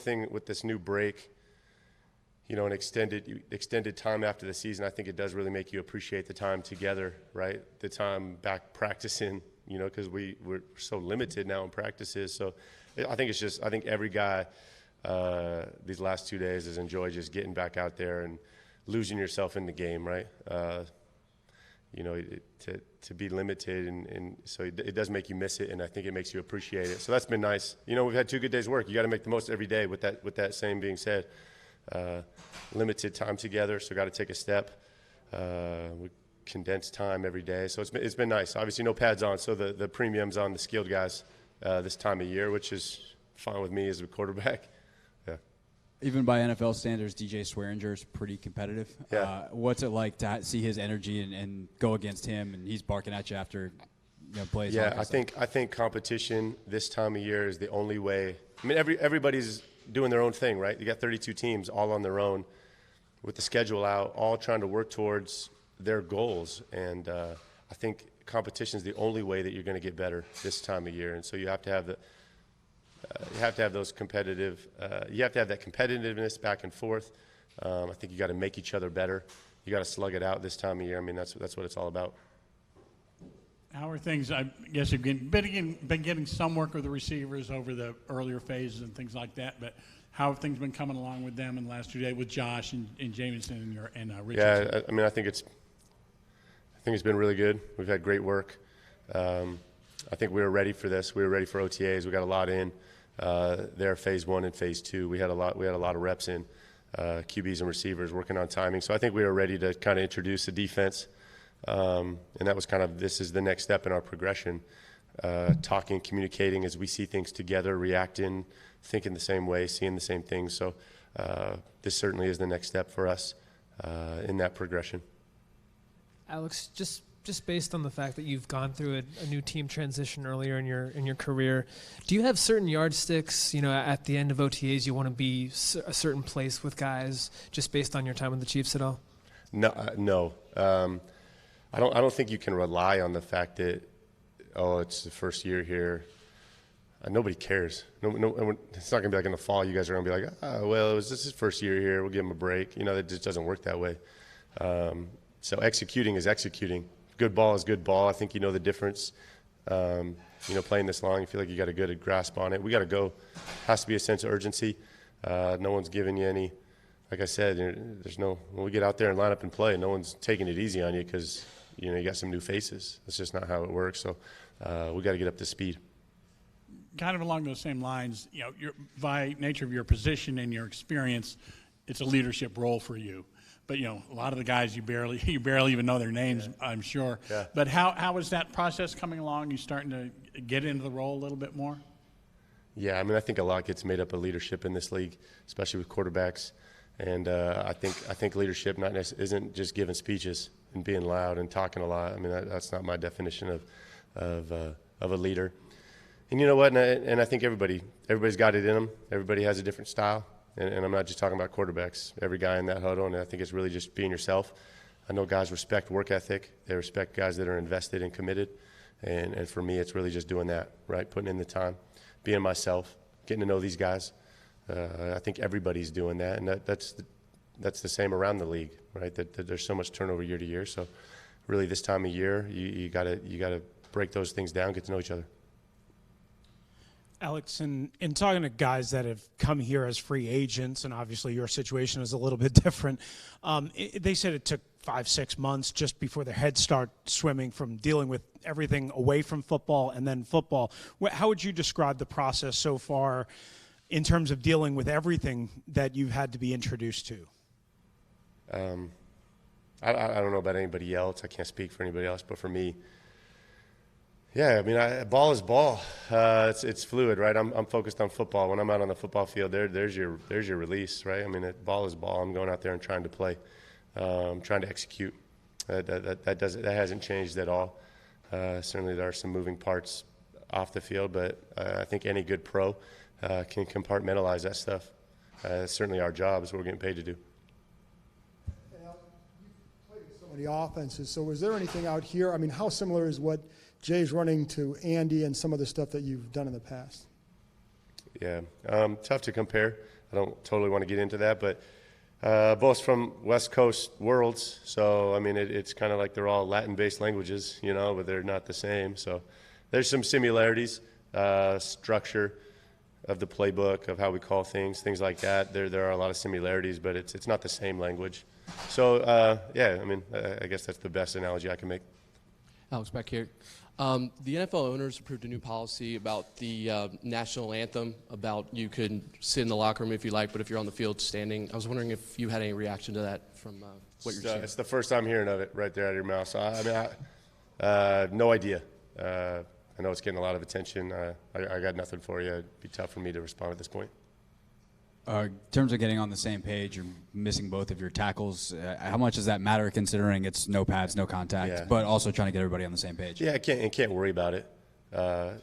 thing with this new break, an extended time after the season, I think it does really make you appreciate the time together, right? The time back practicing, because we're so limited now in practices. So I think every guy these last 2 days has enjoyed just getting back out there and losing yourself in the game, right? To be limited, and so it does make you miss it, and I think it makes you appreciate it. So that's been nice. We've had 2 good days' work. You got to make the most every day. With that same being said, limited time together, so got to take a step. We condense time every day, so it's been nice. Obviously, no pads on, so the premium's on the skilled guys this time of year, which is fine with me as a quarterback. Yeah. Even by NFL standards, DJ Swearinger's pretty competitive. Yeah. What's it like to see his energy and go against him, and he's barking at you after plays? Yeah, I think competition this time of year is the only way. I mean, everybody's doing their own thing, right? You got 32 teams all on their own with the schedule out, all trying to work towards their goals. And I think competition is the only way that you're going to get better this time of year. And so you have to have those competitive. You have to have that competitiveness back and forth. I think you got to make each other better. You got to slug it out this time of year. I mean, that's what it's all about. How are things? I guess you've been getting some work with the receivers over the earlier phases and things like that. But how have things been coming along with them in the last 2 days with Josh and Jamison and Richardson? Yeah, I mean, I think it's been really good. We've had great work. I think we were ready for this. We were ready for OTAs. We got a lot in there, phase 1 and phase 2. We had a lot of reps in QBs and receivers working on timing. So I think we were ready to kind of introduce the defense. And that was this is the next step in our progression, talking, communicating as we see things together, reacting, thinking the same way, seeing the same things. So this certainly is the next step for us in that progression. Alex, just based on the fact that you've gone through a new team transition earlier in your career, do you have certain yardsticks, at the end of OTAs you want to be a certain place with guys just based on your time with the Chiefs at all? No. I don't think you can rely on the fact that, it's the first year here. Nobody cares. No, it's not going to be like in the fall you guys are going to be like, it was just his first year here. We'll give him a break. It just doesn't work that way. So executing is executing. Good ball is good ball. I think you know the difference. Playing this long, you feel like you got a good grasp on it. We got to go. Has to be a sense of urgency. No one's giving you any. Like I said, when we get out there and line up and play, no one's taking it easy on you because you got some new faces. That's just not how it works. So we got to get up to speed. Kind of along those same lines, by nature of your position and your experience, it's a leadership role for you. But a lot of the guys you barely even know their names, yeah. I'm sure. Yeah. But how is that process coming along? You starting to get into the role a little bit more? Yeah, I mean, I think a lot gets made up of leadership in this league, especially with quarterbacks. And I think leadership isn't just giving speeches and being loud and talking a lot. I mean, that's not my definition of a leader. And you know what? And I think everybody's got it in them. Everybody has a different style. And I'm not just talking about quarterbacks. Every guy in that huddle, and I think it's really just being yourself. I know guys respect work ethic. They respect guys that are invested and committed. And for me, it's really just doing that, right? Putting in the time, being myself, getting to know these guys. I think everybody's doing that, and that's the same around the league, right? That there's so much turnover year to year. So, really, this time of year, you gotta break those things down, get to know each other. Alex, in talking to guys that have come here as free agents, and obviously your situation is a little bit different, they said it took 5-6 months just before their heads start swimming from dealing with everything away from football and then football. How would you describe the process so far in terms of dealing with everything that you've had to be introduced to? I don't know about anybody else. I can't speak for anybody else, but for me, yeah, I mean, ball is ball. It's fluid, right? I'm focused on football. When I'm out on the football field, there's your release, right? I mean, ball is ball. I'm going out there and trying to play, trying to execute. That hasn't changed at all. Certainly, there are some moving parts off the field, but I think any good pro can compartmentalize that stuff. It's certainly our job. Is what we're getting paid to do. You've played so many offenses. So, was there anything out here? I mean, how similar is what Jay's running to Andy and some of the stuff that you've done in the past? Yeah, tough to compare. I don't totally want to get into that, but both from West Coast worlds. So, I mean, it's kind of like they're all Latin-based languages, but they're not the same. So there's some similarities, structure of the playbook, of how we call things like that. There are a lot of similarities, but it's not the same language. So, yeah, I mean, I guess that's the best analogy I can make. Alex, back here. The NFL owners approved a new policy about the national anthem, about you could sit in the locker room if you like, but if you're on the field standing. I was wondering if you had any reaction to that from what you're seeing. It's the first time hearing of it right there out of your mouth. So, I mean, no idea. I know it's getting a lot of attention. I got nothing for you. It'd be tough for me to respond at this point. In terms of getting on the same page, you're missing both of your tackles. How much does that matter, considering it's no pads, no contact, but also trying to get everybody on the same page? Yeah, I can't worry about it.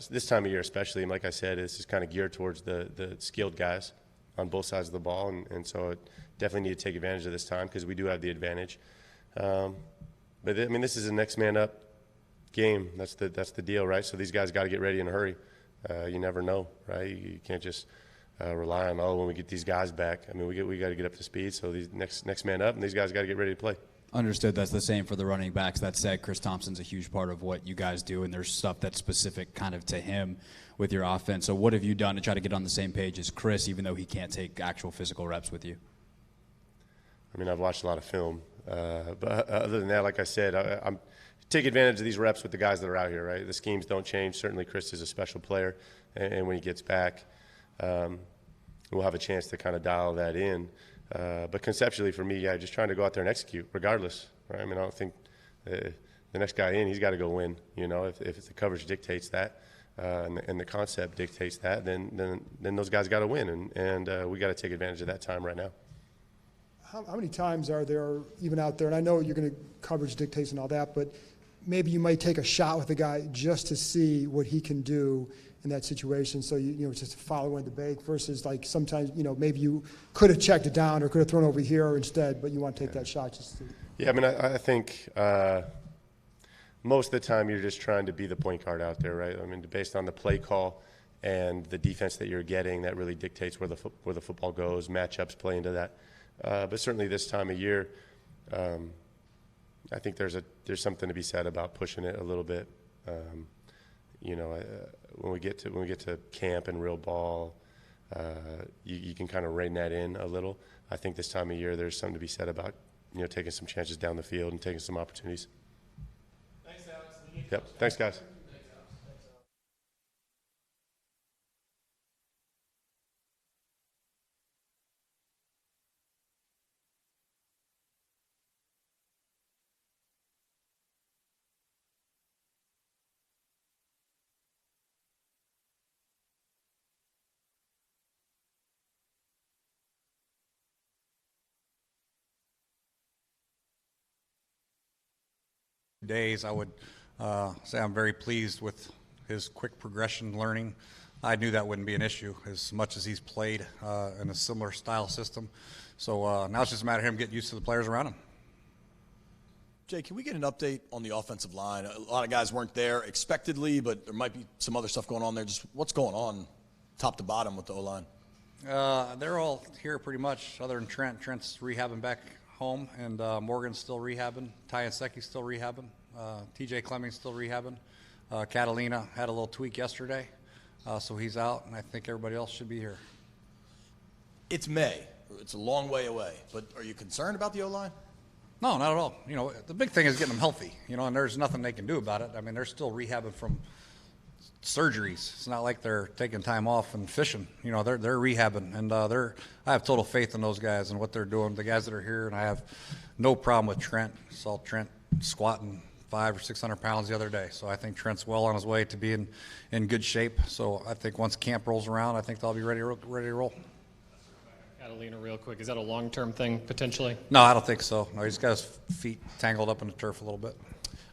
This time of year especially, and like I said, this is kind of geared towards the skilled guys on both sides of the ball, and so definitely need to take advantage of this time because we do have the advantage. But, I mean, this is a next man up game. That's the deal, right? So these guys got to get ready in a hurry. You never know, right? You can't just rely on, when we get these guys back. I mean, we got to get up to speed. So these next man up, and these guys got to get ready to play. Understood. That's the same for the running backs. That said, Chris Thompson's a huge part of what you guys do, and there's stuff that's specific kind of to him with your offense. So what have you done to try to get on the same page as Chris, even though he can't take actual physical reps with you? I mean, I've watched a lot of film. But other than that, like I said, I'm take advantage of these reps with the guys that are out here, right? The schemes don't change. Certainly Chris is a special player, and when he gets back, we'll have a chance to kind of dial that in. But conceptually for me, yeah, just trying to go out there and execute regardless, right? I mean, I don't think the next guy in, he's got to go win. If the coverage dictates that and the concept dictates that, then those guys got to win, and we got to take advantage of that time right now. How many times are there even out there, and I know you're going to coverage dictates and all that, but maybe you might take a shot with a guy just to see what he can do in that situation, so just to follow in the bait versus like sometimes maybe you could have checked it down or could have thrown over here instead, but you want to take that shot just to. Yeah, I mean, I think most of the time you're just trying to be the point guard out there, right? I mean, based on the play call and the defense that you're getting, that really dictates where the football goes. Matchups play into that, but certainly this time of year, I think there's something to be said about pushing it a little bit. When we get to camp and real ball, you can kind of rein that in a little. I think this time of year there's something to be said about taking some chances down the field and taking some opportunities. Thanks, Alex. Yep. Thanks, guys. Days, I would say I'm very pleased with his quick progression learning. I knew that wouldn't be an issue as much as he's played in a similar style system. So now it's just a matter of him getting used to the players around him. Jay, can we get an update on the offensive line? A lot of guys weren't there expectedly, but there might be some other stuff going on there. Just what's going on top to bottom with the O-line? They're all here pretty much, other than Trent. Trent's rehabbing back home, and Morgan's still rehabbing. Ty and Secchi's still rehabbing. TJ Clemming's still rehabbing. Catalina had a little tweak yesterday, so he's out, and I think everybody else should be here. It's May. It's a long way away, but are you concerned about the O-line? No, not at all. The big thing is getting them healthy, and there's nothing they can do about it. I mean, they're still rehabbing from surgeries. It's not like they're taking time off and fishing. They're rehabbing, and I have total faith in those guys and what they're doing. The guys that are here, and I have no problem with Trent. Saw Trent squatting 500 or 600 pounds the other day, so I think Trent's well on his way to being in good shape. So I think once camp rolls around, I think they'll be ready to roll. Catalina, real quick, is that a long-term thing potentially? No, I don't think so. No, he's got his feet tangled up in the turf a little bit.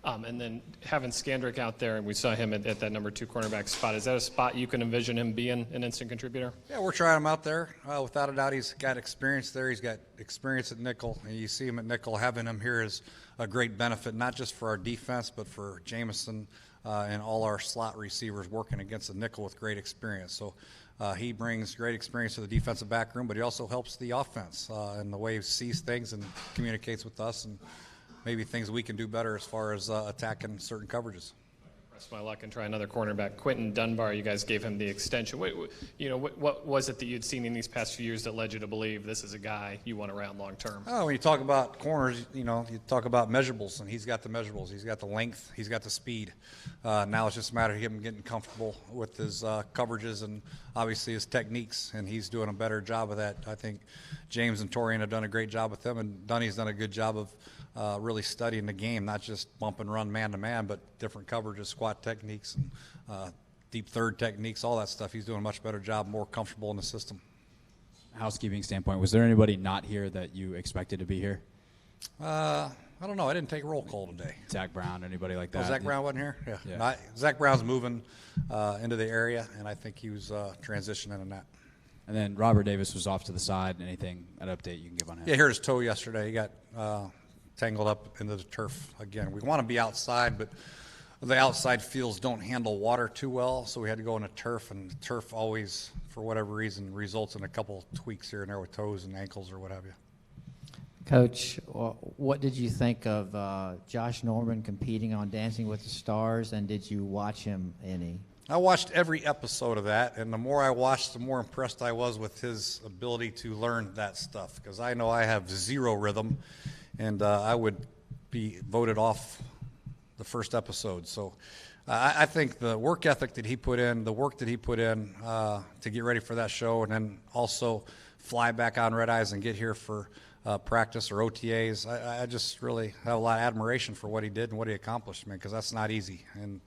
And then having Skandrick out there, and we saw him at that number 2 cornerback spot, is that a spot you can envision him being an instant contributor? Yeah, we're trying him out there. Without a doubt, he's got experience there. He's got experience at nickel. And you see him at nickel. Having him here is a great benefit, not just for our defense, but for Jamison and all our slot receivers working against the nickel with great experience. So He brings great experience to the defensive back room, but he also helps the offense in the way he sees things and communicates with us, and maybe things we can do better as far as attacking certain coverages. Press my luck and try another cornerback. Quentin Dunbar, you guys gave him the extension. What was it that you'd seen in these past few years that led you to believe this is a guy you want around long term? Oh, when you talk about corners, you talk about measurables, and he's got the measurables. He's got the length. He's got the speed. Now it's just a matter of him getting comfortable with his coverages and obviously his techniques, and he's doing a better job of that. I think James and Torian have done a great job with him, and Dunny's done a good job of really studying the game, not just bump and run man-to-man, but different coverages, squat techniques, and deep third techniques, all that stuff. He's doing a much better job, more comfortable in the system. Housekeeping standpoint, was there anybody not here that you expected to be here? I don't know. I didn't take roll call today. Zach Brown, anybody like that? Oh, Zach Brown wasn't here? Yeah. No, Zach Brown's moving into the area, and I think he was transitioning in that. And then Robert Davis was off to the side. Anything, an update you can give on him? Yeah, he hurt his toe yesterday. He got tangled up into the turf again. We want to be outside, but the outside fields don't handle water too well, so we had to go into turf, and the turf always, for whatever reason, results in a couple tweaks here and there with toes and ankles or what have you. Coach, what did you think of Josh Norman competing on Dancing with the Stars, and did you watch him any? I watched every episode of that, and the more I watched, the more impressed I was with his ability to learn that stuff, because I know I have zero rhythm, and I would be voted off the first episode. So I think the work ethic that he put in, the work that he put in to get ready for that show, and then also fly back on Red Eyes and get here for practice or OTAs, I just really have a lot of admiration for what he did and what he accomplished, man, because that's not easy. And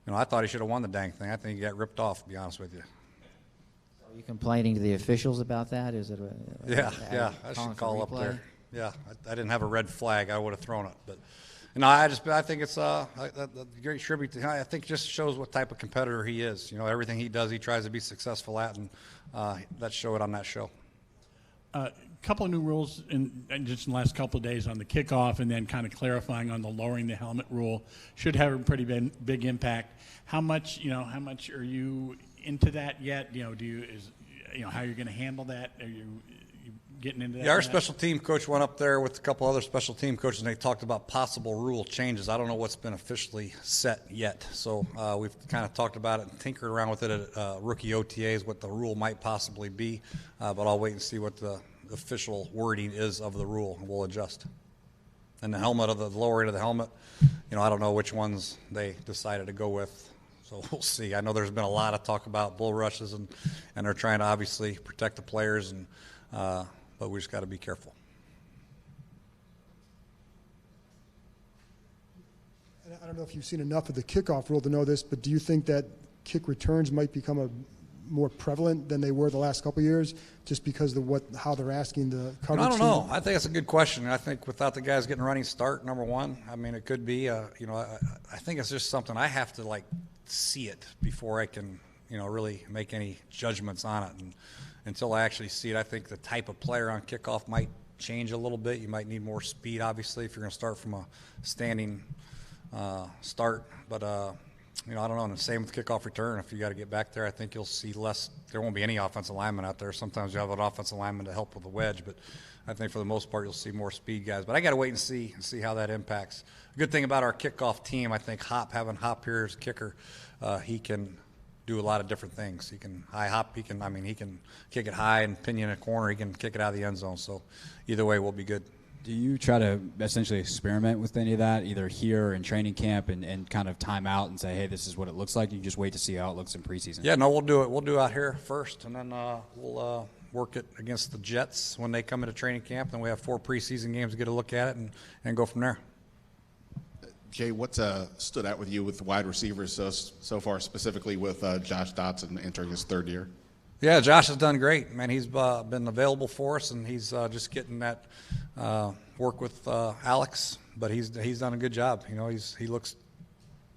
I thought he should have won the dang thing. I think he got ripped off, to be honest with you. Are you complaining to the officials about that? Is it? Yeah. I should call up there. Yeah, I didn't have a red flag. I would have thrown it, but I think it's a great tribute to him. I think it just shows what type of competitor he is. Everything he does, he tries to be successful at, and that showed on that show. A couple of new rules just in the last couple of days on the kickoff, and then kind of clarifying on the lowering the helmet rule should have a pretty big impact. How much are you into that yet? How you're going to handle that? Are you getting into that? Yeah, our special team coach went up there with a couple other special team coaches, and they talked about possible rule changes. I don't know what's been officially set yet, so we've kind of talked about it and tinkered around with it at rookie OTAs, what the rule might possibly be, but I'll wait and see what the official wording is of the rule, and we'll adjust. And the helmet, of the lower end of the helmet, I don't know which ones they decided to go with, so we'll see. I know there's been a lot of talk about bull rushes, and they're trying to obviously protect the players, and but we just got to be careful. I don't know if you've seen enough of the kickoff rule to know this, but do you think that kick returns might become more prevalent than they were the last couple of years, just because of how they're asking the coverage? I don't know. I think that's a good question. I think without the guys getting a running start, number one, it could be. I think it's just something I have to see it before I can, really make any judgments on it. And until I actually see it, I think the type of player on kickoff might change a little bit. You might need more speed, obviously, if you're going to start from a standing start. But I don't know. And the same with kickoff return. If you got to get back there, I think you'll see less. There won't be any offensive linemen out there. Sometimes you have an offensive lineman to help with the wedge, but I think for the most part you'll see more speed guys. But I got to wait and see how that impacts. The good thing about our kickoff team, I think having Hop here as kicker, he can do a lot of different things. He can high hop. He can kick it high and pin you in a corner. He can kick it out of the end zone. So either way, we'll be good. Do you try to essentially experiment with any of that, either here in training camp and kind of time out and say, hey, this is what it looks like? You just wait to see how it looks in preseason? Yeah, no, we'll do it. We'll do it out here first, and then we'll work it against the Jets when they come into training camp. Then we have 4 preseason games to get a look at it and go from there. Jay, what stood out with you with the wide receivers so far, specifically with Josh Dotson entering his 3rd year? Yeah, Josh has done great, man. He's been available for us, and he's just getting that work with Alex. But he's done a good job. He looks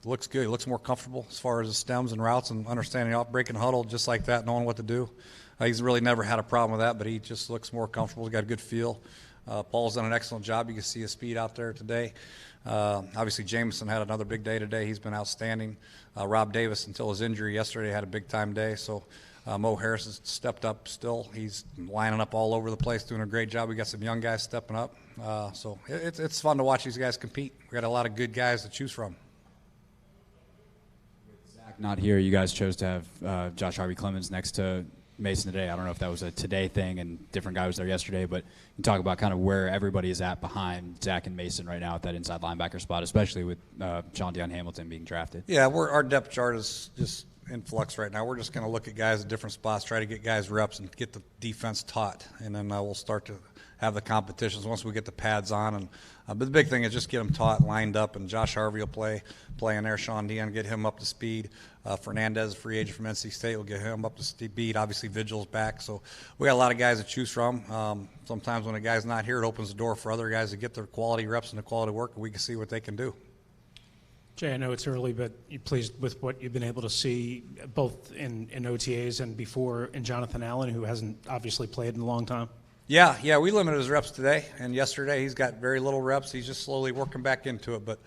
good. He looks more comfortable as far as his stems and routes and understanding off breaking huddle just like that, knowing what to do. He's really never had a problem with that, but he just looks more comfortable. He's got a good feel. Paul's done an excellent job. You can see his speed out there today. Obviously, Jameson had another big day today. He's been outstanding. Rob Davis, until his injury yesterday, had a big-time day. So Mo Harris has stepped up still. He's lining up all over the place, doing a great job. We got some young guys stepping up. So it's fun to watch these guys compete. We got a lot of good guys to choose from. Zach not here. You guys chose to have Josh Harvey Clemens next to Mason today. I don't know if that was a today thing and different guy was there yesterday, but you talk about kind of where everybody is at behind Zach and Mason right now at that inside linebacker spot, especially with Sean Deion Hamilton being drafted. Yeah, our depth chart is just in flux right now. We're just going to look at guys at different spots, try to get guys reps and get the defense taught, and then we'll start to have the competitions once we get the pads on. And but the big thing is just get them taught, lined up, and Josh Harvey will play in there. Sean Deion, get him up to speed. Fernandez, a free agent from NC State, will get him up to speed. Obviously, Vigil's back, so we got a lot of guys to choose from. Sometimes when a guy's not here, it opens the door for other guys to get their quality reps and the quality work, and we can see what they can do. Jay, I know it's early, but you're pleased with what you've been able to see both in OTAs and before in Jonathan Allen, who hasn't obviously played in a long time? Yeah, we limited his reps today, and yesterday he's got very little reps. He's just slowly working back into it. But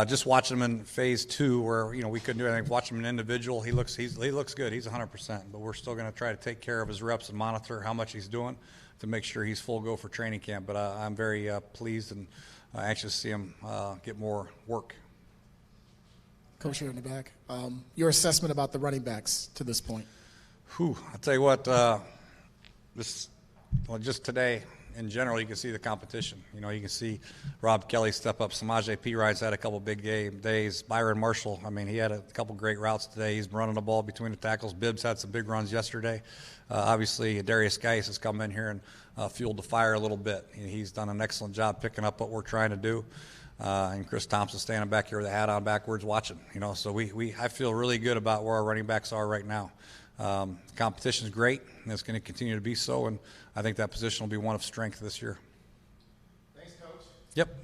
just watching him in phase 2, where we couldn't do anything. Watch him in individual, he looks good. He's 100%. But we're still going to try to take care of his reps and monitor how much he's doing to make sure he's full go for training camp. But I'm very pleased and anxious to see him get more work. Coach here in the back, your assessment about the running backs to this point? I'll tell you what, just today, in general, you can see the competition. You can see Rob Kelly step up. Samaje Perine's had a couple big days. Byron Marshall, he had a couple great routes today. He's running the ball between the tackles. Bibbs had some big runs yesterday. Obviously, Darius Geis has come in here and fueled the fire a little bit. He's done an excellent job picking up what we're trying to do. And Chris Thompson standing back here with a hat on backwards watching. So I feel really good about where our running backs are right now. Competition is great, and it's going to continue to be so, and I think that position will be one of strength this year. Thanks, Coach. Yep.